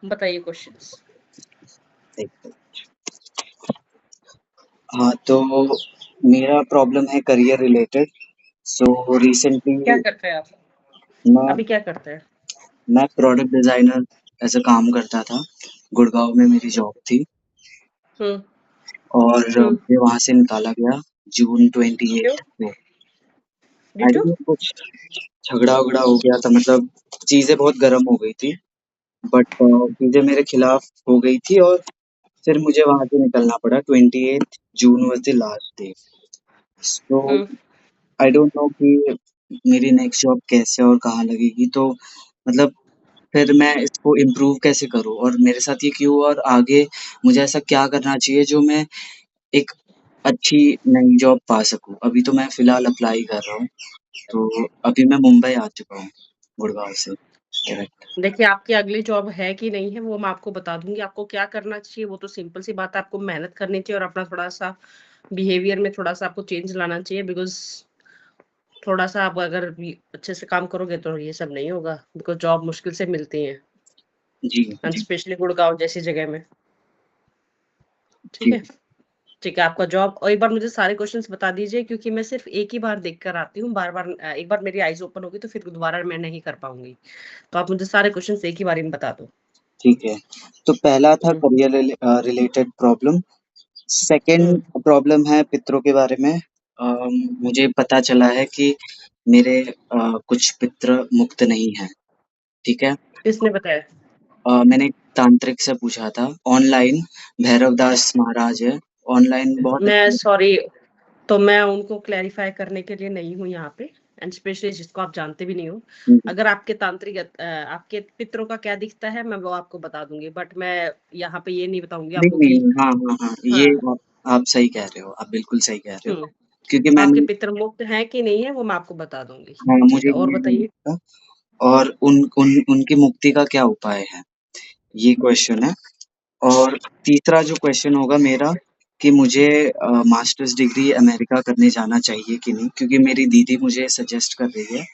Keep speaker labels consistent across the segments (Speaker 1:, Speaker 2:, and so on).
Speaker 1: बताइए क्वेश्चंस।
Speaker 2: हाँ, तो मेरा प्रॉब्लम है करियर रिलेटेड। सो रिसेंटली
Speaker 1: क्या करते हैं आप?
Speaker 2: मैं
Speaker 1: अभी क्या करते हैं?
Speaker 2: मैं प्रोडक्ट डिजाइनर ऐसा काम करता था। गुड़गांव में मेरी जॉब थी
Speaker 1: हम्म।
Speaker 2: और मुझे वहां से निकाला गया जून
Speaker 1: क्यों?
Speaker 2: 28 को।
Speaker 1: Do
Speaker 2: I
Speaker 1: too?
Speaker 2: Don't know, कुछ झगड़ा वगड़ा हो गया था, मतलब चीजें बहुत गर्म हो गई थी। बट चीजें मेरे खिलाफ हो गई थी और फिर मुझे वहां से निकलना पड़ा। 28 June was the last day. So I don't know कि मेरी नेक्स्ट जॉब कैसे और कहाँ लगेगी, तो मतलब फिर मैं इसको इम्प्रूव कैसे करूँ और मेरे साथ ये क्यों, और आगे मुझे ऐसा क्या करना चाहिए जो मैं एक अच्छी नई जॉब पा सकूँ। अभी तो मैं फिलहाल अप्लाई कर रहा हूँ, तो अभी मैं मुंबई आ चुका हूँ गुड़गांव से डायरेक्ट।
Speaker 1: देखिए, आपकी अगली जॉब है कि नहीं है वो मैं आपको बता दूंगी। आपको क्या करना चाहिए वो तो सिंपल सी बात है, आपको मेहनत करनी चाहिए और अपना थोड़ा सा बिहेवियर में थोड़ा सा आपको चेंज लाना चाहिए। बिकॉज थोड़ा सा आप अगर अच्छे से काम करोगे तो ये सब नहीं होगा। बिकॉज जॉब मुश्किल से मिलती है,
Speaker 2: जी,
Speaker 1: एंड
Speaker 2: जी,
Speaker 1: स्पेशली गुड़गांव जैसी जगह में। ठीक
Speaker 2: जी,
Speaker 1: है। ठीक है, आपका जॉब, और एक बार मुझे सारे क्वेश्चंस बता दीजिए, क्योंकि मैं सिर्फ एक ही बार देख कर आती हूँ। बार बार एक बार मेरी आईज ओपन होगी तो फिर दोबारा मैं नहीं कर पाऊंगी। तो आप मुझे सारे क्वेश्चंस एक ही बारी में बता दो।
Speaker 2: ठीक है। तो पहला था
Speaker 1: hmm.
Speaker 2: Career related problem.
Speaker 1: Hmm.
Speaker 2: Second problem है पितरों के बारे में। मुझे पता चला है कि मेरे कुछ पितृ मुक्त नहीं हैं। ठीक है।
Speaker 1: किसने बताया?
Speaker 2: मैंने एक तांत्रिक से पूछा था ऑनलाइन। भैरव दास महाराज है। ऑनलाइन बहुत
Speaker 1: मैं
Speaker 2: अच्छे।
Speaker 1: सॉरी, तो मैं उनको क्लैरिफाई करने के लिए नहीं हूँ यहाँ पे, एंड स्पेशली जिसको आप जानते भी नहीं हो। अगर आपके तांत्रिक आपके पितरों का क्या दिखता है मैं वो आपको बता दूंगी, बट मैं यहाँ पे ये नहीं बताऊंगी
Speaker 2: नहीं,
Speaker 1: आपको कि
Speaker 2: नहीं, हाँ, हाँ, हाँ, ये
Speaker 1: हाँ।
Speaker 2: आप सही कह रहे हो, आप बिल्कुल सही कह रहे हो।
Speaker 1: हम्म।
Speaker 2: क्योंकि
Speaker 1: तो आपके
Speaker 2: मैंने
Speaker 1: पितर मुक्त हैं कि नहीं है वो मैं आपको बता दूंगी।
Speaker 2: हाँ,
Speaker 1: ठीक
Speaker 2: मुझे
Speaker 1: है, और
Speaker 2: ये नहीं
Speaker 1: बताइए।
Speaker 2: पता। और उनकी मुक्ति का क्या उपाय है, ये क्वेश्चन है। और तीसरा जो क्वेश्चन होगा मेरा कि मुझे मास्टर्स डिग्री अमेरिका करने जाना चाहिए कि नहीं, क्योंकि मेरी दीदी मुझे सजेस्ट कर रही है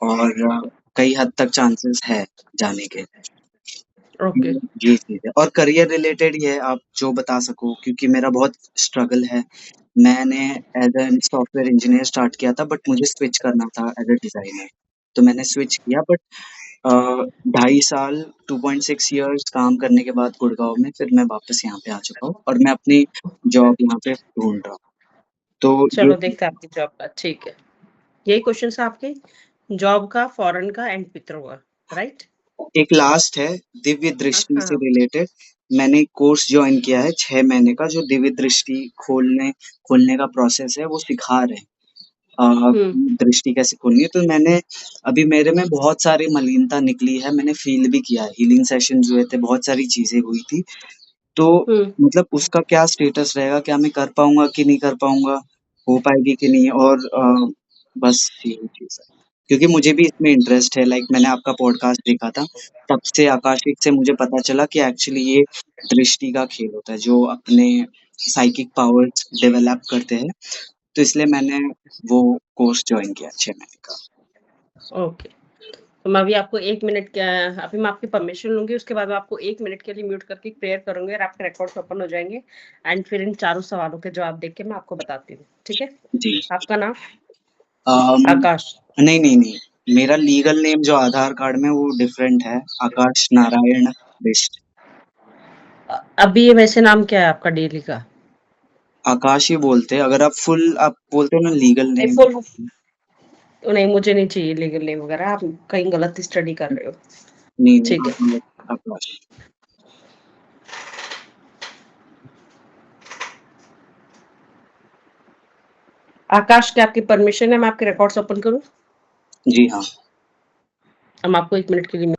Speaker 2: और कई हद तक चांसेस है जाने के।
Speaker 1: ओके।
Speaker 2: ये चीज़ है और करियर रिलेटेड ही है, आप जो बता सको, क्योंकि मेरा बहुत स्ट्रगल है। मैंने as an software engineer start किया था, बट मुझे स्विच करना था एज़ अ डिज़ाइनर। तो मैंने स्विच किया, बट अ, 2.5 साल 2.6 इयर्स काम करने के बाद गुड़गाँव में फिर मैं वापस यहाँ पे आ चुका हूँ और मैं अपनी जॉब यहाँ पे ढूँढ रहा हूँ। तो ये
Speaker 1: चलो देखते हैं आपकी जॉब का। ठीक है, यही क्वेश्चन है आपके, जॉब का, फॉरेन का एंड पितरों का, राइट?
Speaker 2: एक लास्ट है दिव्य
Speaker 1: हाँ
Speaker 2: दृष्टि
Speaker 1: हाँ
Speaker 2: से
Speaker 1: हाँ।
Speaker 2: रिलेटेड। मैंने एक कोर्स जॉइन किया है 6 महीने का, जो दिव्य दृष्टि खोलने का प्रोसेस है, वो सिखा रहे हैं।
Speaker 1: हम्म।
Speaker 2: दृष्टि कैसे खोलनी है। तो मैंने अभी मेरे में बहुत सारी मलिनता निकली है, मैंने फ़ील भी किया है, हीलिंग सेशंस हुए थे, बहुत सारी चीज़ें हुई थी। तो
Speaker 1: हम्म।
Speaker 2: मतलब उसका क्या स्टेटस रहेगा? क्या मैं कर पाऊँगा कि नहीं कर पाऊँगा? हो पाएगी कि नहीं? और बस यही चीज़ है। क्योंकि मुझे भी इसमें इंटरेस्ट है, लाइक मैंने आपका पॉडकास्ट देखा था, तब से आकाशिक से मुझे पता चला कि एक्चुअली ये दृष्टि का खेल होता है, जो अपने साइकिक पावर्स डेवलप करते हैं। तो इसलिए मैंने वो कोर्स जॉइन किया 6 महीने का।
Speaker 1: ओके। तो मैं अभी आपको 1 मिनट का, अभी मैं आपकी परमिशन लूंगी, उसके बाद मैं आपको 1 मिनट के लिए म्यूट करके प्रेयर करूंगी और आपके रिकॉर्ड्स ओपन हो जाएंगे। एंड फिर इन चारों सवालों के जवाब देख के मैं आपको बताती हूँ। ठीक है?
Speaker 2: जी।
Speaker 1: आपका नाम?
Speaker 2: अम,
Speaker 1: आकाश।
Speaker 2: नहीं, नहीं, नहीं। मेरा लीगल नेम जो आधार कार्ड में वो डिफरेंट है, आकाश नारायण बिष्ट।
Speaker 1: अभी ये वैसे नाम क्या है आपका डेली का?
Speaker 2: आकाश ही बोलते हैं, अगर आप बोलते हो ना लीगल
Speaker 1: नहीं,
Speaker 2: नेम।
Speaker 1: फुल। नहीं, मुझे नहीं चाहिए लीगल नेम वगैरह, आप कहीं गलत स्टडी कर रहे हो।
Speaker 2: नहीं,
Speaker 1: ठीक
Speaker 2: नहीं,
Speaker 1: है।
Speaker 2: आकाश।
Speaker 1: आकाश, क्या आपकी परमिशन है मैं आपके रिकॉर्ड्स ओपन करूँ?
Speaker 2: जी हाँ।
Speaker 1: हम आपको 1 मिनट के लिए।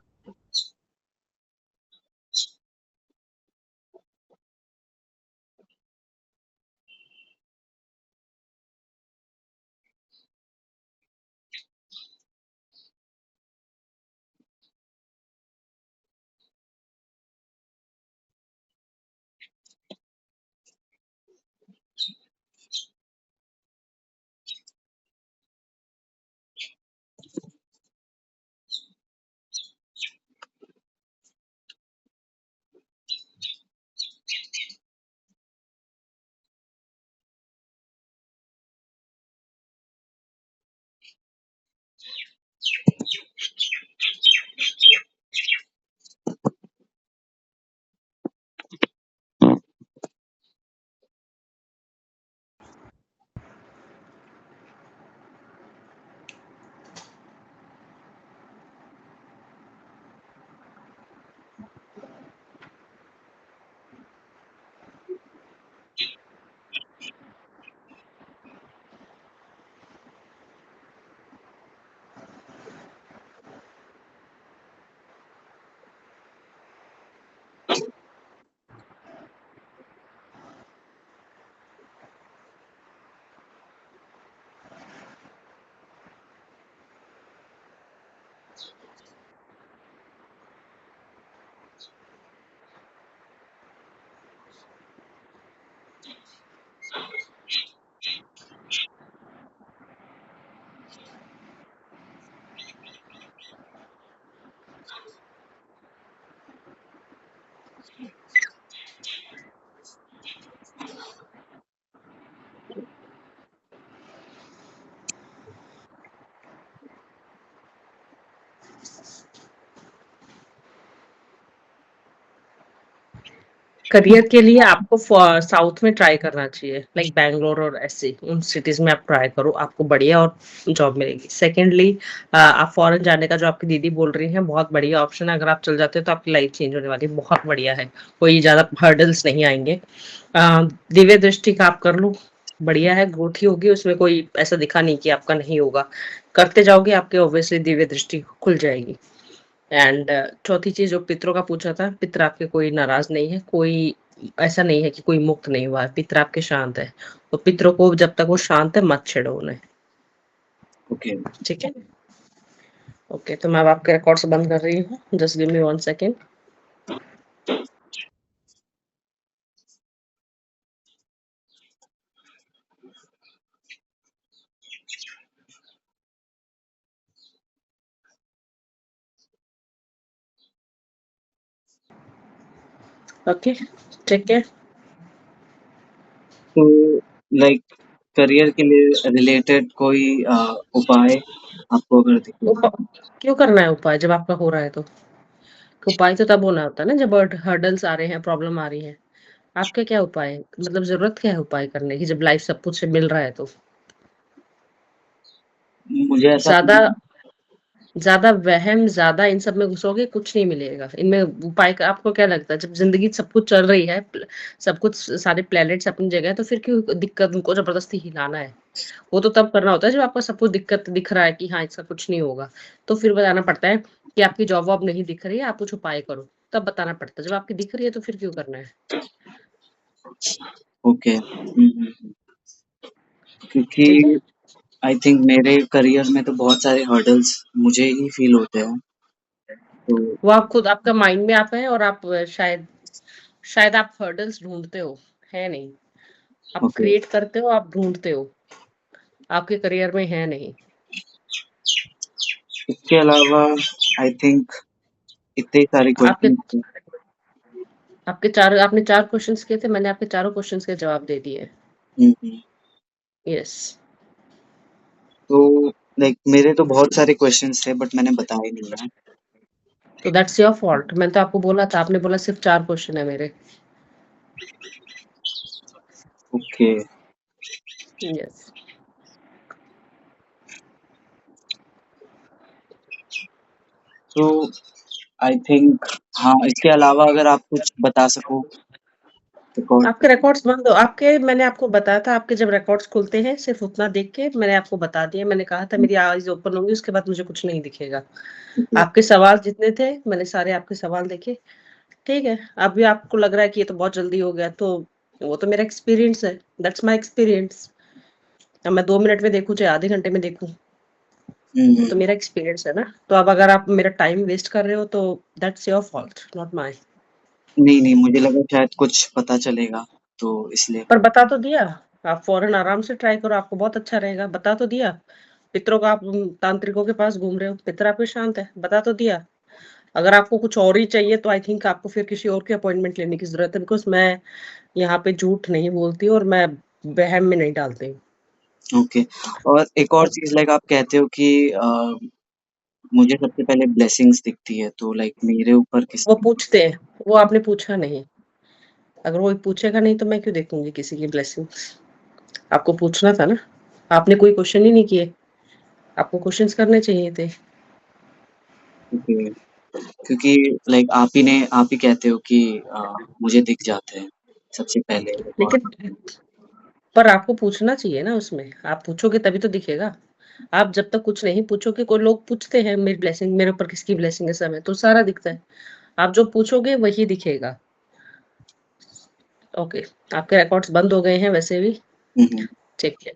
Speaker 1: करियर के लिए आपको साउथ में ट्राई करना चाहिए, लाइक बैंगलोर और ऐसे उन सिटीज में आप ट्राई करो, आपको बढ़िया और जॉब मिलेगी। सेकेंडली, आप फॉरेन जाने का जो आपकी दीदी बोल रही है, बहुत बढ़िया ऑप्शन है। अगर आप चल जाते हो तो आपकी लाइफ चेंज होने वाली है, बहुत बढ़िया है, कोई ज्यादा हर्डल्स नहीं आएंगे। दिव्य दृष्टि का आप कर लो, बढ़िया है, ग्रोथ ही होगी उसमें, कोई ऐसा दिखा नहीं कि आपका नहीं होगा। करते जाओगे आपके ऑब्वियसली दिव्य दृष्टि खुल जाएगी। एंड चौथी चीज जो पितरों का पूछा था, पितर आपके कोई नाराज नहीं है, कोई ऐसा नहीं है कि कोई मुक्त नहीं हुआ है, पितर आपके शांत है। तो पितरों को जब तक वो शांत है मत छेड़ो उन्हें।
Speaker 2: ओके।
Speaker 1: ठीक है। ओके, तो मैं अब आपके रिकॉर्ड्स बंद कर रही हूँ, just give me 1 second. Okay, ठीक है।
Speaker 2: तो लाइक करियर के लिए रिलेटेड कोई उपाय आपको अगर दिखे?
Speaker 1: क्यों करना है उपाय जब आपका हो रहा है तो? उपाय तो तब होना होता है ना जब हर्डल्स आ रहे हैं, प्रॉब्लम आ रही है। आपके क्या उपाय है, मतलब जरूरत क्या है उपाय करने की जब लाइफ सब कुछ से मिल रहा है तो?
Speaker 2: मुझे ऐसा
Speaker 1: ज्यादा
Speaker 2: फील
Speaker 1: ज़्यादा वहम, ज़्यादा इन सब में घुसोगे कुछ नहीं मिलेगा। इनमें उपाय का आपको क्या लगता है, जब ज़िंदगी सब कुछ चल रही है, सब कुछ सारे प्लैनेट्स अपनी जगह है, तो फिर क्यों दिक्कत उनको ज़बरदस्ती हिलाना है? वो तो तब करना होता है जब आपको सब कुछ दिक्कत दिख रहा है कि हाँ, इसका कुछ नहीं होगा। तो फिर बताना पड़ता है कि आपकी जॉब वॉब नहीं दिख रही है, आप कुछ उपाय करो। तब बताना पड़ता है, जब आपकी दिख रही है तो फिर क्यों करना है?
Speaker 2: ओके। क्योंकि
Speaker 1: ठीक है?
Speaker 2: आई थिंक मेरे करियर में तो बहुत सारे हर्डल्स मुझे ही फील होते हैं। तो
Speaker 1: वो आप खुद आपका माइंड में आप हैं, और आप शायद शायद आप हर्डल्स ढूँढते हो, है नहीं। आप
Speaker 2: ओके,
Speaker 1: क्रिएट करते हो, आप ढूँढते हो। आपके करियर में है नहीं।
Speaker 2: इसके अलावा आई थिंक इतने ही सारे
Speaker 1: आपके
Speaker 2: क्वेश्चन थे।
Speaker 1: आपने 4 क्वेश्चन्स किए थे, मैंने आपके चारों क्वेश्चन्स के जवाब दे दिए।
Speaker 2: हुँ।
Speaker 1: यस।
Speaker 2: तो लाइक मेरे तो बहुत सारे क्वेश्चन्स थे बट मैंने बताए नहीं है।
Speaker 1: तो दैट्स योर फॉल्ट। मैंने तो आपको बोला था, आपने बोला सिर्फ 4 क्वेश्चन है मेरे।
Speaker 2: ओके।
Speaker 1: यस।
Speaker 2: तो आई थिंक हाँ, इसके अलावा अगर आप कुछ बता सको रिकॉर्ड।
Speaker 1: आपके रिकॉर्ड्स बंद हो आपके, मैंने आपको बताया था, आपके जब रिकॉर्ड्स खुलते हैं सिर्फ उतना देख के मैंने आपको बता दिया। मैंने कहा था मेरी आईज़ ओपन होंगी, उसके बाद मुझे कुछ नहीं दिखेगा।
Speaker 2: ओके,
Speaker 1: आपके सवाल जितने थे, मैंने सारे आपके सवाल देखे। ठीक है, अभी आपको लग रहा है कि ये तो बहुत जल्दी हो गया, तो वो तो मेरा एक्सपीरियंस है, दैट्स माय एक्सपीरियंस। अब मैं 2 मिनट में देखूँ चाहे आधे घंटे में देखूँ, वो तो
Speaker 2: हुँ।
Speaker 1: मेरा एक्सपीरियंस है ना। तो अब अगर आप मेरा टाइम वेस्ट कर रहे हो तो that's your fault, not mine.
Speaker 2: नहीं, मुझे लगा शायद कुछ पता चलेगा, तो इसलिए।
Speaker 1: पर बता तो दिया। आप फॉरेन आराम से ट्राई करो, आपको बहुत अच्छा रहेगा। बता तो दिया। पितरों का आप तांत्रिकों के पास घूम रहे हो, पितर आपके शांत है, बता तो दिया। अगर आपको कुछ और ही चाहिए तो आई थिंक आपको फिर किसी और की अपॉइंटमेंट लेने की ज़रूरत है, बिकॉज़ मैं यहाँ पे झूठ नहीं बोलती और मैं वहम में नहीं डालती हूँ।
Speaker 2: ओके। और एक और चीज़ लाइक आप कहते हो कि मुझे सबसे पहले ब्लेसिंग्स दिखती है, तो लाइक मेरे ऊपर
Speaker 1: वो
Speaker 2: किसकी?
Speaker 1: पूछते हैं, वो आपने पूछा नहीं। अगर वो पूछेगा नहीं तो मैं क्यों देखूँगी किसी की ब्लेसिंग्स? आपको पूछना था ना। आपने कोई क्वेश्चन ही नहीं किए। आपको क्वेश्चन्स करने चाहिए थे।
Speaker 2: ओके, क्योंकि लाइक आप ही कहते हो कि मुझे दिख जाते हैं सबसे पहले रिकॉर्ड।
Speaker 1: लेकिन पर आपको पूछना चाहिए ना उसमें। आप पूछोगे तभी तो दिखेगा। आप जब तक कुछ नहीं पूछोगे, कोई लोग पूछते हैं मेरी ब्लेसिंग, मेरे ऊपर किसकी ब्लेसिंग है समय, तो सारा दिखता है। आप जो पूछोगे वही दिखेगा। ओके, आपके रिकॉर्ड्स बंद हो गए हैं वैसे भी।
Speaker 2: हुँ, हुँ।
Speaker 1: ठीक है।